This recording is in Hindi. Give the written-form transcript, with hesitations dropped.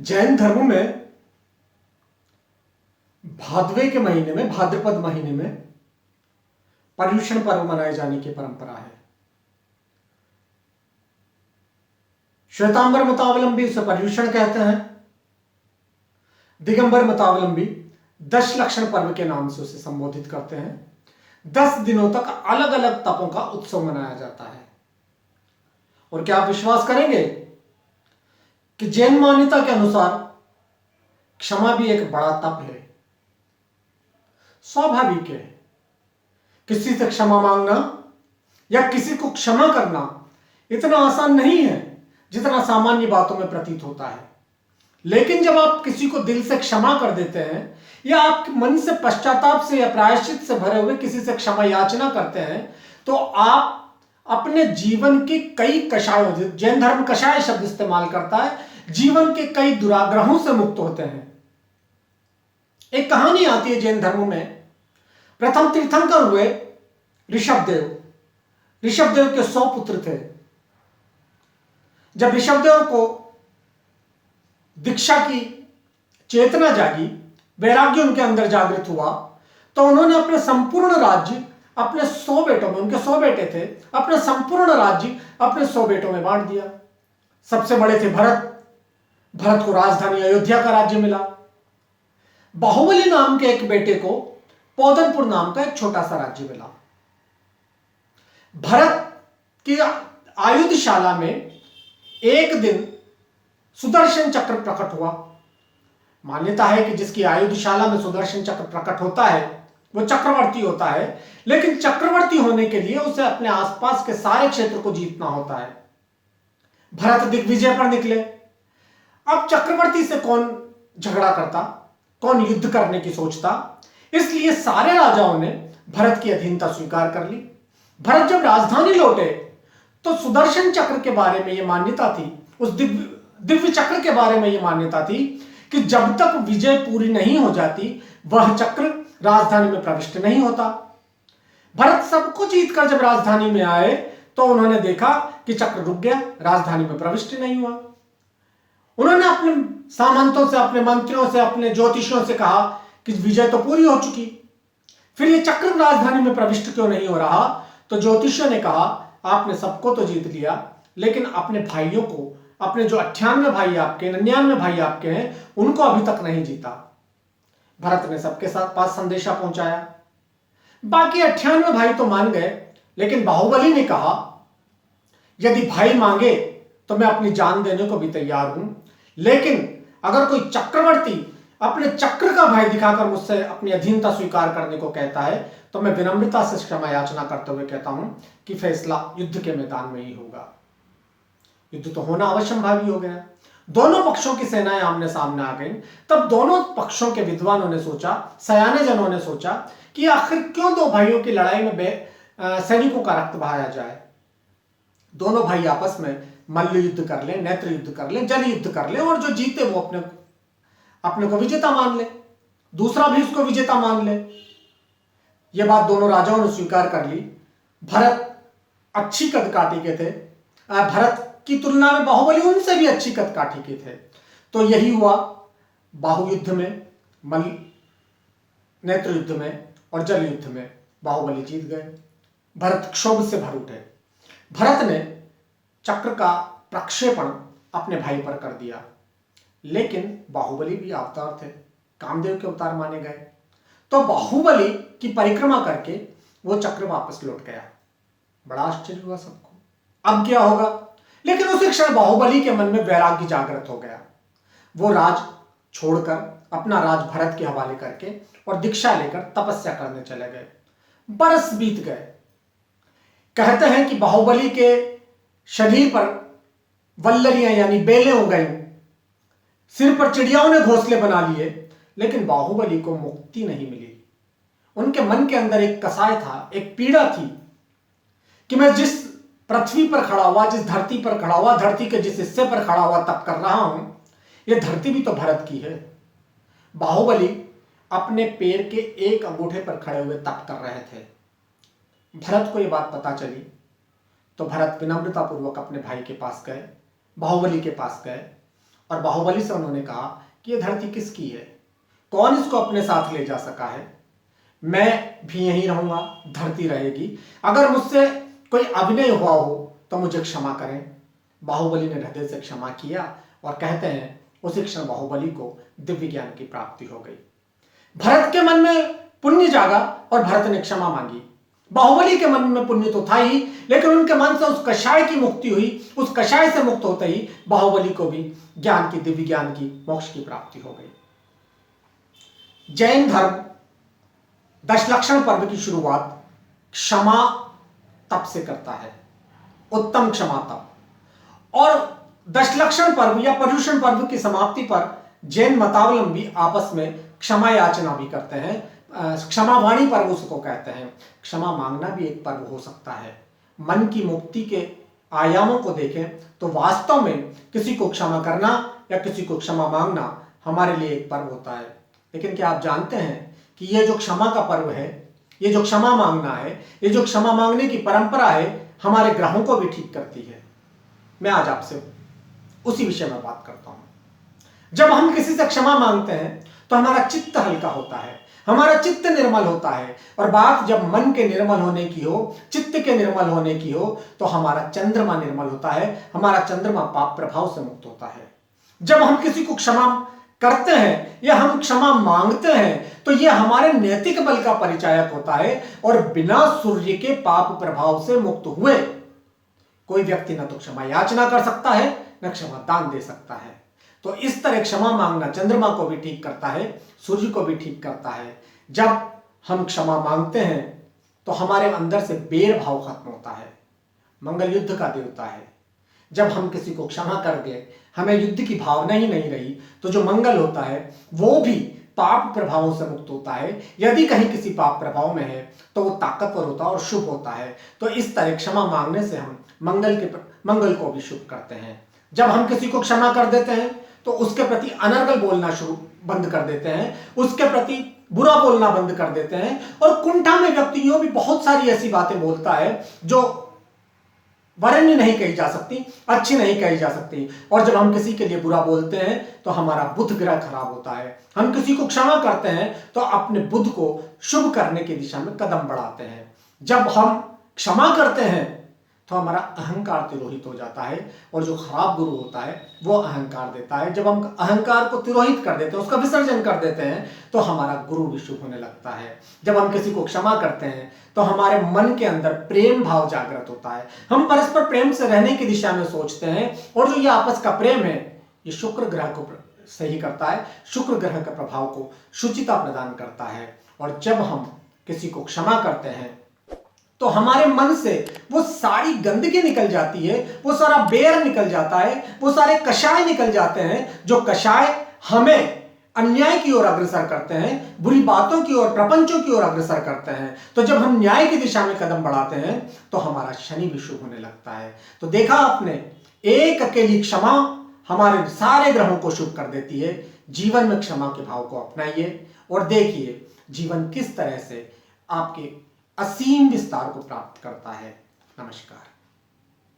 जैन धर्म में भादवे के महीने में, भाद्रपद महीने में पर्युषण पर्व मनाए जाने की परंपरा है। श्वेतांबर मतावलंबी उसे पर्युषण कहते हैं। दिगंबर मतावलंबी दश लक्षण पर्व के नाम से उसे संबोधित करते हैं। 10 दिनों तक अलग अलग तपों का उत्सव मनाया जाता है। और क्या आप विश्वास करेंगे कि जैन मान्यता के अनुसार क्षमा भी एक बड़ा तप है। स्वाभाविक है, किसी से क्षमा मांगना या किसी को क्षमा करना इतना आसान नहीं है जितना सामान्य बातों में प्रतीत होता है। लेकिन जब आप किसी को दिल से क्षमा कर देते हैं या आप मन से पश्चाताप से या प्रायश्चित से भरे हुए किसी से क्षमा याचना करते हैं, तो आप अपने जीवन की कई कषायों, जैन धर्म कषाय शब्द इस्तेमाल करता है, जीवन के कई दुराग्रहों से मुक्त होते हैं। एक कहानी आती है जैन धर्म में। प्रथम तीर्थंकर हुए ऋषभदेव। ऋषभदेव के 100 पुत्र थे। जब ऋषभदेव को दीक्षा की चेतना जागी, वैराग्य उनके अंदर जागृत हुआ, तो उन्होंने अपने संपूर्ण राज्य अपने 100 बेटों में, उनके 100 बेटे थे, अपने संपूर्ण राज्य अपने 100 बेटों में बांट दिया। सबसे बड़े थे भरत। भरत को राजधानी अयोध्या का राज्य मिला। बाहुबली नाम के एक बेटे को पौदनपुर नाम का एक छोटा सा राज्य मिला। भरत की आयुधशाला में एक दिन सुदर्शन चक्र प्रकट हुआ। मान्यता है कि जिसकी आयुधशाला में सुदर्शन चक्र प्रकट होता है वो चक्रवर्ती होता है, लेकिन चक्रवर्ती होने के लिए उसे अपने आसपास के सारे क्षेत्र को जीतना होता है। भरत दिग्विजय पर निकले। अब चक्रवर्ती से कौन झगड़ा करता, कौन युद्ध करने की सोचता, इसलिए सारे राजाओं ने भरत की अधीनता स्वीकार कर ली। भरत जब राजधानी लौटे तो सुदर्शन चक्र के बारे में यह मान्यता थी, उस दिव्य चक्र के बारे में यह मान्यता थी कि जब तक विजय पूरी नहीं हो जाती वह चक्र राजधानी में प्रविष्ट नहीं होता। भरत सबको जीतकर जब राजधानी में आए तो उन्होंने देखा कि चक्र रुक गया, राजधानी में प्रविष्ट नहीं हुआ। उन्होंने अपने सामंतों से, अपने मंत्रियों से, अपने ज्योतिषियों से कहा कि विजय तो पूरी हो चुकी, फिर ये चक्र राजधानी में प्रविष्ट क्यों नहीं हो रहा? तो ज्योतिषियों ने कहा आपने सबको तो जीत लिया, लेकिन अपने भाइयों को, अपने जो 98 भाई आपके, 99 भाई आपके हैं, उनको अभी तक नहीं जीता। भरत ने सबके साथ पास संदेशा पहुंचाया। बाकी 98 भाई तो मान गए, लेकिन बाहुबली ने कहा यदि भाई मांगे तो मैं अपनी जान देने को भी तैयार हूं, लेकिन अगर कोई चक्रवर्ती अपने चक्र का भय दिखाकर मुझसे अपनी अधीनता स्वीकार करने को कहता है तो मैं विनम्रता से क्षमा याचना करते हुए कहता हूं कि फैसला युद्ध के मैदान में ही होगा। युद्ध तो होना अवश्यंभावी हो गया। दोनों पक्षों की सेनाएं आमने सामने आ गईं। तब दोनों पक्षों के विद्वानों ने सोचा, सयाने जनों ने सोचा कि आखिर क्यों दो भाइयों की लड़ाई में सैनिकों का रक्त बहाया जाए। दोनों भाई आपस में मल्ल युद्ध कर लें, नेत्र युद्ध कर लें, जल युद्ध कर लें, और जो जीते वो अपने को विजेता मान ले, दूसरा भी उसको विजेता मान ले। यह बात दोनों राजाओं ने स्वीकार कर ली। भरत अच्छी कदकाठी के थे। भरत की तुलना में बाहुबली उनसे भी अच्छी कदकाठी के थे। तो यही हुआ, बाहु युद्ध में, मल्ल नेत्र युद्ध में और जल युद्ध में बाहुबली जीत गए। भरत क्षोभ से भर उठे। भरत ने चक्र का प्रक्षेपण अपने भाई पर कर दिया, लेकिन बाहुबली भी अवतार थे, कामदेव के अवतार माने गए। तो बाहुबली की परिक्रमा करके वो चक्र वापस लौट गया। बड़ा आश्चर्य हुआ सबको, अब क्या होगा? लेकिन उसी क्षण बाहुबली के मन में वैराग्य जागृत हो गया। वो राज छोड़कर अपना राज भरत के हवाले करके और दीक्षा लेकर तपस्या करने चले गए। बरस बीत गए। कहते हैं कि बाहुबली के शरीर पर वल्लरियां यानी बेलें हो गई, सिर पर चिड़ियाओं ने घोंसले बना लिए, लेकिन बाहुबली को मुक्ति नहीं मिली। उनके मन के अंदर एक कसाय था, एक पीड़ा थी कि मैं जिस पृथ्वी पर खड़ा हुआ, जिस धरती पर खड़ा हुआ, धरती के जिस हिस्से पर खड़ा हुआ तप कर रहा हूं, यह धरती भी तो भरत की है। बाहुबली अपने पैर के एक अंगूठे पर खड़े हुए तप कर रहे थे। भरत को यह बात पता चली तो भरत विनम्रता पूर्वक अपने भाई के पास गए, बाहुबली के पास गए और बाहुबली से उन्होंने कहा कि ये धरती किसकी है, कौन इसको अपने साथ ले जा सका है, मैं भी यहीं रहूंगा, धरती रहेगी, अगर मुझसे कोई अभिनय हुआ हो तो मुझे क्षमा करें। बाहुबली ने हृदय से क्षमा किया और कहते हैं उसी क्षण बाहुबली को दिव्य ज्ञान की प्राप्ति हो गई। भरत के मन में पुण्य जागा और भरत ने क्षमा मांगी। बाहुबली के मन में पुण्य तो था ही, लेकिन उनके मन से उस कषाय की मुक्ति हुई, उस कषाय से मुक्त होते ही बाहुबली को भी ज्ञान की, दिव्य ज्ञान की, मोक्ष की प्राप्ति हो गई। जैन धर्म दशलक्षण पर्व की शुरुआत क्षमा तप से करता है, उत्तम क्षमा तप, और दशलक्षण पर्व या पर्युषण पर्व की समाप्ति पर जैन मतावलंबी आपस में क्षमा याचना भी करते हैं। क्षमा वाणी पर्व उसको कहते हैं। क्षमा मांगना भी एक पर्व हो सकता है। मन की मुक्ति के आयामों को देखें तो वास्तव में किसी को क्षमा करना या किसी को क्षमा मांगना हमारे लिए एक पर्व होता है। लेकिन क्या आप जानते हैं कि ये जो क्षमा का पर्व है, ये जो क्षमा मांगना है, ये जो क्षमा मांगने की परंपरा है, हमारे ग्रहों को भी ठीक करती है। मैं आज आपसे उसी विषय में बात करता हूं। जब हम किसी से क्षमा मांगते हैं तो हमारा चित्त हल्का होता है, हमारा चित्त निर्मल होता है, और बात जब मन के निर्मल होने की हो, चित्त के निर्मल होने की हो, तो हमारा चंद्रमा निर्मल होता है, हमारा चंद्रमा पाप प्रभाव से मुक्त होता है। जब हम किसी को क्षमा करते हैं या हम क्षमा मांगते हैं तो यह हमारे नैतिक बल का परिचायक होता है, और बिना सूर्य के पाप प्रभाव से मुक्त हुए कोई व्यक्ति न तो क्षमा याचना कर सकता है, न क्षमा दान दे सकता है। तो इस तरह क्षमा मांगना चंद्रमा को भी ठीक करता है, सूर्य को भी ठीक करता है। जब हम क्षमा मांगते हैं तो हमारे अंदर से बैर भाव खत्म होता है। मंगल युद्ध का देवता है। जब हम किसी को क्षमा कर दे, हमें युद्ध की भावना ही नहीं रही, तो जो मंगल होता है वो भी पाप प्रभावों से मुक्त होता है। यदि कहीं किसी पाप प्रभाव में है तो वो ताकतवर होता है और शुभ होता है। तो इस तरह क्षमा मांगने से हम मंगल को भी शुभ करते हैं। जब हम किसी को क्षमा कर देते हैं तो उसके प्रति अनर्गल बोलना बंद कर देते हैं, उसके प्रति बुरा बोलना बंद कर देते हैं। और कुंठा में व्यक्ति यूं भी बहुत सारी ऐसी बातें बोलता है जो वर्ण्य नहीं कही जा सकती, अच्छी नहीं कही जा सकती। और जब हम किसी के लिए बुरा बोलते हैं तो हमारा बुध ग्रह खराब होता है। हम किसी को क्षमा करते हैं तो अपने बुध को शुभ करने की दिशा में कदम बढ़ाते हैं। जब हम क्षमा करते हैं तो हमारा अहंकार तिरोहित हो जाता है, और जो खराब गुरु होता है वो अहंकार देता है। जब हम अहंकार को तिरोहित कर देते हैं, उसका विसर्जन कर देते हैं, तो हमारा गुरु भी शुभ होने लगता है। जब हम किसी को क्षमा करते हैं तो हमारे मन के अंदर प्रेम भाव जागृत होता है। हम परस्पर प्रेम से रहने की दिशा में सोचते हैं, और जो ये आपस का प्रेम है ये शुक्र ग्रह को सही करता है, शुक्र ग्रह के प्रभाव को शुचिता प्रदान करता है। और जब हम किसी को क्षमा करते हैं तो हमारे मन से वो सारी गंदगी निकल जाती है, वो सारा बेर निकल जाता है, वो सारे कषाय निकल जाते हैं, जो कषाय हमें अन्याय की ओर अग्रसर करते हैं, बुरी बातों की ओर, प्रपंचों की ओर अग्रसर करते हैं। तो जब हम न्याय की दिशा में कदम बढ़ाते हैं तो हमारा शनि भी शुभ होने लगता है। तो देखा आपने, एक अकेली क्षमा हमारे सारे ग्रहों को शुभ कर देती है। जीवन में क्षमा के भाव को अपनाइए और देखिए जीवन किस तरह से आपके असीम विस्तार को प्राप्त करता है। नमस्कार।